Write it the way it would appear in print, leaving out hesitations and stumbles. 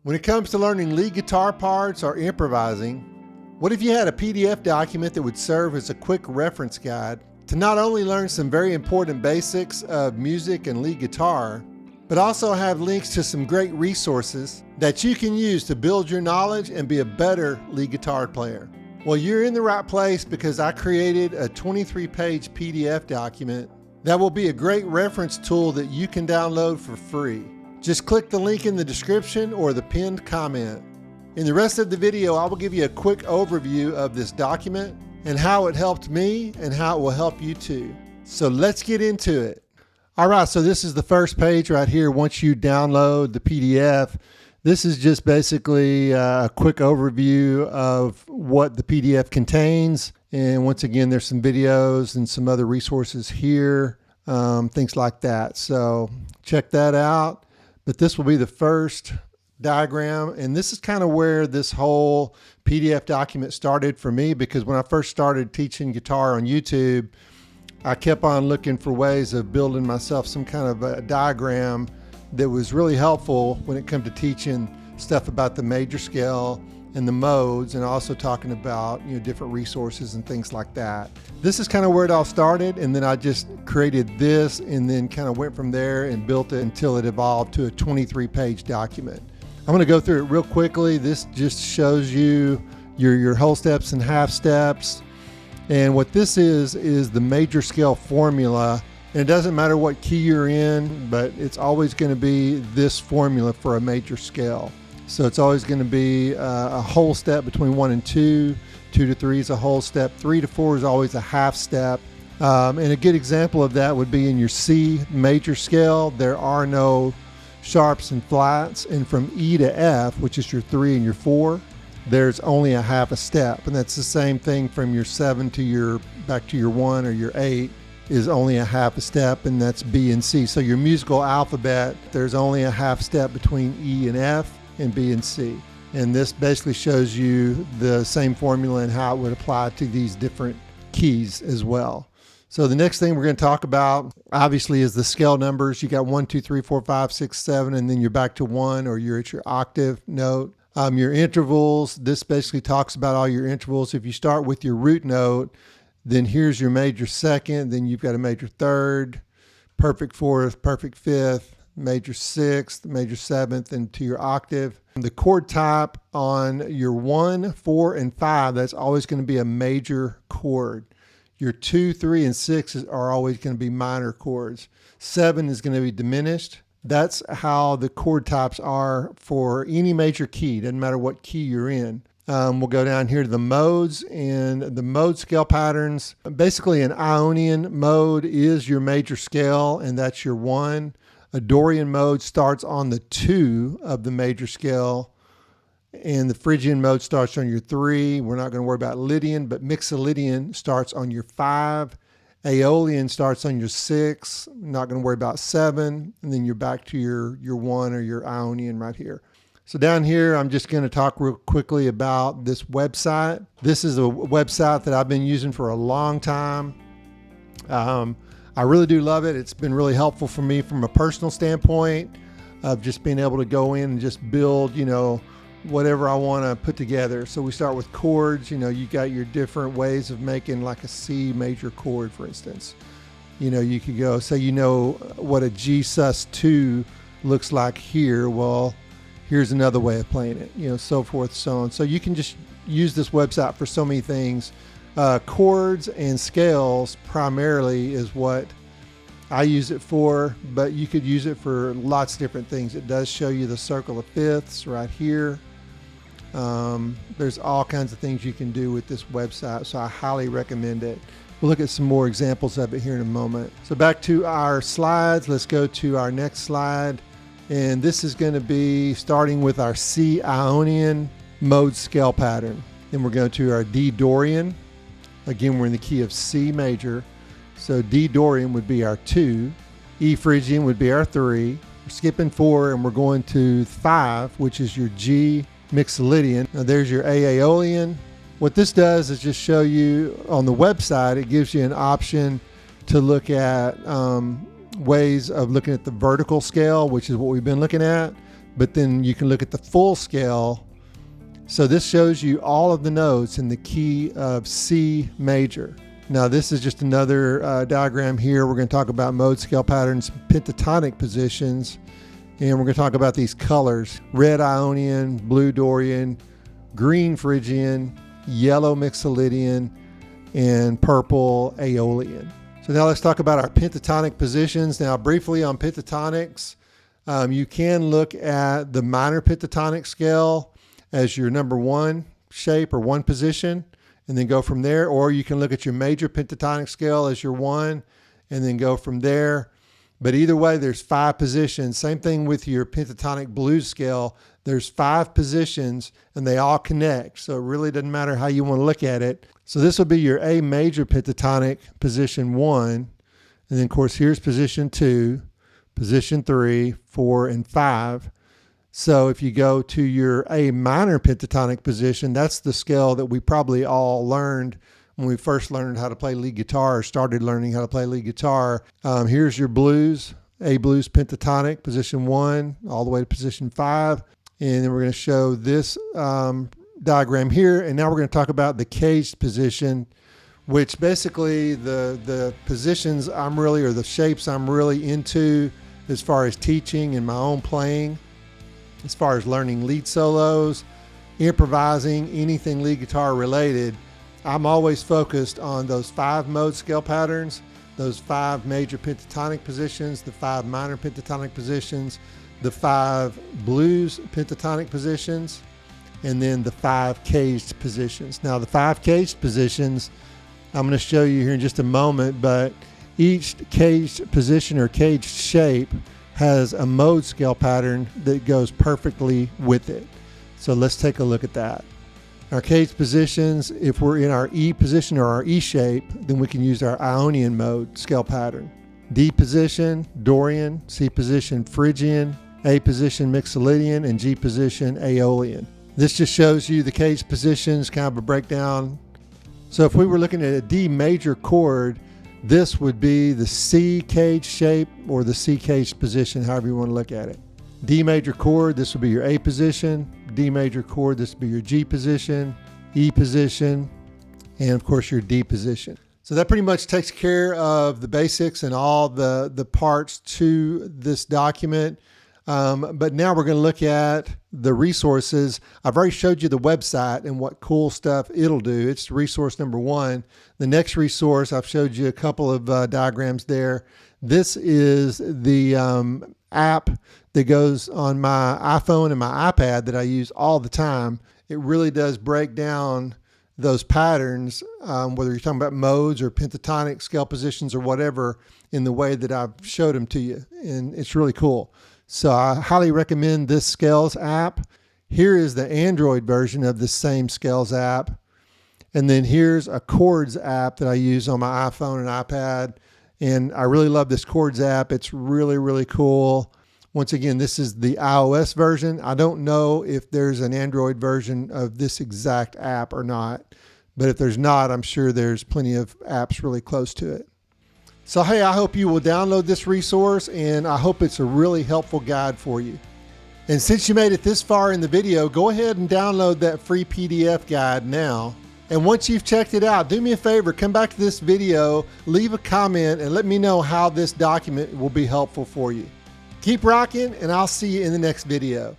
When it comes to learning lead guitar parts or improvising, what if you had a PDF document that would serve as a quick reference guide to not only learn some very important basics of music and lead guitar, but also have links to some great resources that you can use to build your knowledge and be a better lead guitar player? Well, you're in the right place because I created a 23-page PDF document that will be a great reference tool that you can download for free. Just click the link in the description or the pinned comment. In the rest of the video, I will give you a quick overview of this document and how it helped me and how it will help you too. So let's get into it. All right, so this is the first page right here. Once you download the PDF, this is just basically a quick overview of what the PDF contains. And once again, there's some videos and some other resources here, things like that. So check that out. But this will be the first diagram, and this is kind of where this whole PDF document started for me, because when I first started teaching guitar on YouTube, I kept on looking for ways of building myself some kind of a diagram that was really helpful when it comes to teaching stuff about the major scale and the modes, and also talking about, different resources and things like that. This is kind of where it all started, and then I just created this and then kind of went from there and built it until it evolved to a 23-page document. I'm going to go through it real quickly. This just shows you your whole steps and half steps. And what this is the major scale formula. And it doesn't matter what key you're in, but it's always going to be this formula for a major scale. So it's always going to be a whole step between 1 and 2. 2 to 3 is a whole step. 3 to 4 is always a half step. And a good example of that would be in your C major scale. There are no sharps and flats. And from E to F, which is your 3 and your 4, there's only a half a step. And that's the same thing from your 7 to back to your 1 or your 8 is only a half a step, and that's B and C. So your musical alphabet, there's only a half step between E and F and B and C. And this basically shows you the same formula and how it would apply to these different keys as well. So the next thing we're going to talk about, obviously, is the scale numbers. You got 1, 2, 3, 4, 5, 6, 7, and then you're back to 1, or you're at your octave note. Your intervals, this basically talks about all your intervals. If you start with your root note, then here's your major second, then you've got a major third, perfect fourth, perfect fifth, major sixth, major seventh, and to your octave. The chord type on your 1, 4, and 5, that's always going to be a major chord. Your 2, 3, and 6 are always going to be minor chords. 7 is going to be diminished. That's how the chord types are for any major key. Doesn't matter what key you're in. We'll go down here to the modes and the mode scale patterns. Basically, an Ionian mode is your major scale, and that's your 1. A Dorian mode starts on the 2 of the major scale, and the Phrygian mode starts on your 3. We're not going to worry about Lydian, but Mixolydian starts on your 5. Aeolian starts on your 6. Not going to worry about 7, and then you're back to your 1 or your Ionian right here. So down here, I'm just going to talk real quickly about this website. This is a website that I've been using for a long time. I really do love it. It's been really helpful for me from a personal standpoint of just being able to go in and just build, whatever I want to put together. So we start with chords. You got your different ways of making like a C major chord, for instance. You could go, say, what a G sus2 looks like here. Well, here's another way of playing it, so forth, so on. So you can just use this website for so many things. Chords and scales primarily is what I use it for, but you could use it for lots of different things. It does show you the circle of fifths right here. There's all kinds of things you can do with this website, so I highly recommend it. We'll look at some more examples of it here in a moment. So back to our slides. Let's go to our next slide. And this is going to be starting with our C Ionian mode scale pattern. Then we're going to our D Dorian. Again, we're in the key of C major. So D Dorian would be our 2. E Phrygian would be our 3. We're skipping 4 and we're going to 5, which is your G Mixolydian. Now there's your A Aeolian. What this does is just show you on the website, it gives you an option to look at ways of looking at the vertical scale, which is what we've been looking at. but then you can look at the full scale. So this shows you all of the notes in the key of C major. Now this is just another diagram here. We're going to talk about mode scale patterns, pentatonic positions, and we're going to talk about these colors: red Ionian, blue Dorian, green Phrygian, yellow Mixolydian, and purple Aeolian. So now let's talk about our pentatonic positions. Now briefly on pentatonics, you can look at the minor pentatonic scale as your number one shape or one position, and then go from there. Or you can look at your major pentatonic scale as your one, and then go from there. But either way, there's 5 positions. Same thing with your pentatonic blues scale. There's 5 positions, and they all connect. So it really doesn't matter how you want to look at it. So this will be your A major pentatonic, position 1. And then, of course, here's position 2, position 3, 4, and 5. So if you go to your A minor pentatonic position, that's the scale that we probably all learned when we first learned how to play lead guitar, or started learning how to play lead guitar. Here's your blues, A blues pentatonic, position 1, all the way to position 5. And then we're going to show this diagram here. And now we're going to talk about the caged position, which basically the positions or the shapes I'm really into as far as teaching and my own playing. As far as learning lead solos, improvising, anything lead guitar related, I'm always focused on those 5 mode scale patterns, those 5 major pentatonic positions, the 5 minor pentatonic positions, the 5 blues pentatonic positions, and then the 5 caged positions. Now the 5 caged positions, I'm going to show you here in just a moment, but each caged position or caged shape has a mode scale pattern that goes perfectly with it. So let's take a look at that. Our caged positions, if we're in our E position or our E shape, then we can use our Ionian mode scale pattern. D position, Dorian, C position, Phrygian, A position, Mixolydian, and G position, Aeolian. This just shows you the caged positions, kind of a breakdown. So if we were looking at a D major chord, this would be the C caged shape or the C caged position, however you want to look at it. D major chord, this would be your A position. D major chord, this would be your G position, E position, and of course your D position. So that pretty much takes care of the basics and all the parts to this document. But now we're going to look at the resources. I've already showed you the website and what cool stuff it'll do. It's resource number 1. The next resource, I've showed you a couple of diagrams there. This is the app that goes on my iPhone and my iPad that I use all the time. It really does break down those patterns, whether you're talking about modes or pentatonic scale positions or whatever, in the way that I've showed them to you. And it's really cool. So I highly recommend this Scales app. Here is the Android version of the same Scales app. And then here's a Chords app that I use on my iPhone and iPad. And I really love this Chords app. It's really, really cool. Once again, this is the iOS version. I don't know if there's an Android version of this exact app or not. But if there's not, I'm sure there's plenty of apps really close to it. So hey, I hope you will download this resource, and I hope it's a really helpful guide for you. And since you made it this far in the video, go ahead and download that free PDF guide now. And once you've checked it out, do me a favor, come back to this video, leave a comment, and let me know how this document will be helpful for you. Keep rocking, and I'll see you in the next video.